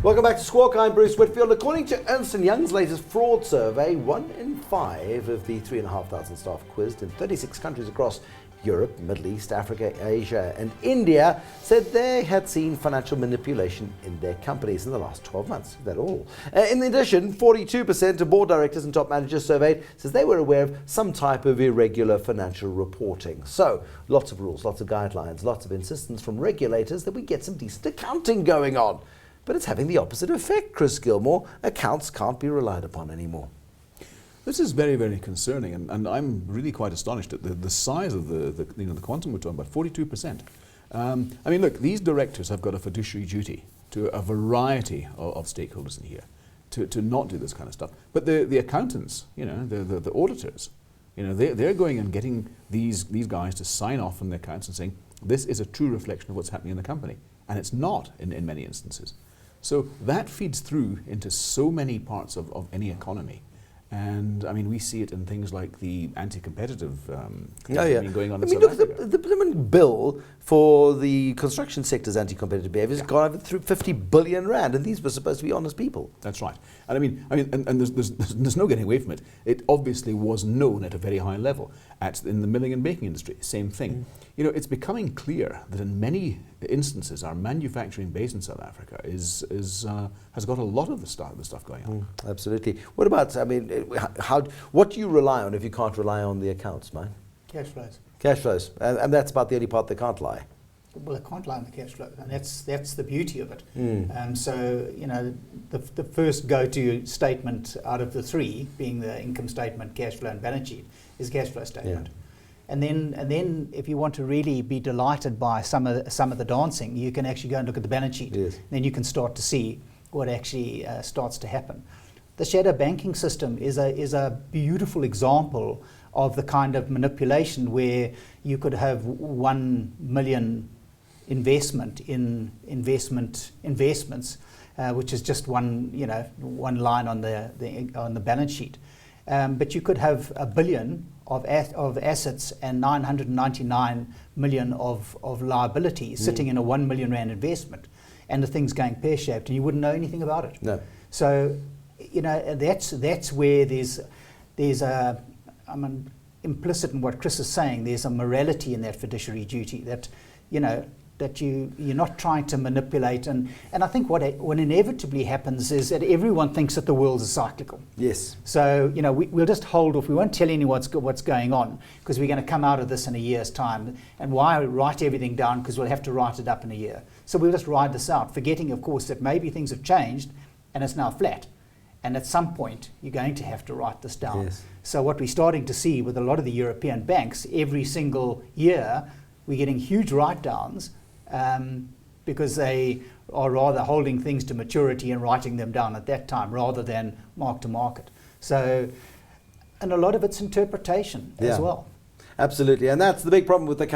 Welcome back to Squawk. I'm Bruce Whitfield. According to Ernst Young's latest fraud survey, 1 in 5 of the 3,500 staff quizzed in 36 countries across Europe, Middle East, Africa, Asia and India said they had seen financial manipulation in their companies in the last 12 months. Is that all? In addition, 42% of board directors and top managers surveyed says they were aware of some type of irregular financial reporting. So, lots of rules, lots of guidelines, lots of insistence from regulators that we get some decent accounting going on. But it's having the opposite effect, Chris Gilmore. Accounts can't be relied upon anymore. This is very, very concerning, and I'm really quite astonished at the size of the quantum we're talking about, 42%. I mean, look, these directors have got a fiduciary duty to a variety of stakeholders in here to not do this kind of stuff. But the accountants, the auditors, they're going and getting these guys to sign off on the accounts and saying, this is a true reflection of what's happening in the company. And it's not in many instances. So that feeds through into so many parts of any economy. And I mean, we see it in things like the anti-competitive going on in South Africa. The blooming bill for the construction sector's anti-competitive behaviour has gone over through 50 billion rand, and these were supposed to be honest people. That's right. And I mean, there's no getting away from it. It obviously was known at a very high level. In the milling and baking industry, same thing. It's becoming clear that in many instances, our manufacturing base in South Africa has got a lot of the stuff going on. Absolutely. What about, what do you rely on if you can't rely on the accounts, mate? Cash flows. Cash flows. And that's about the only part they can't lie. Well, they can't lie on the cash flow, and that's the beauty of it. So, the first go-to statement out of the three, being the income statement, cash flow and balance sheet, is cash flow statement. Yeah. And then if you want to really be delighted by some of the dancing, you can actually go and look at the balance sheet. Yes. Then you can start to see what actually starts to happen. The shadow banking system is a beautiful example of the kind of manipulation where you could have 1 million investment in investments, which is just one line on the balance sheet. But you could have 1 billion of assets and 999 million of liabilities sitting in a 1 million rand investment, and the thing's going pear-shaped, and you wouldn't know anything about it. No. So, that's where there's implicit in what Chris is saying. There's a morality in that fiduciary duty that, that you're not trying to manipulate, and I think what inevitably happens is that everyone thinks that the world is cyclical. Yes. So we'll just hold off. We won't tell anyone what's going on because we're going to come out of this in a year's time. And why write everything down? Because we'll have to write it up in a year. So we'll just ride this out, forgetting, of course, that maybe things have changed and it's now flat. And at some point, you're going to have to write this down. Yes. So what we're starting to see with a lot of the European banks, every single year, we're getting huge write-downs. Because they are rather holding things to maturity and writing them down at that time rather than mark to market. So, and a lot of it's interpretation as well. Absolutely, and that's the big problem with the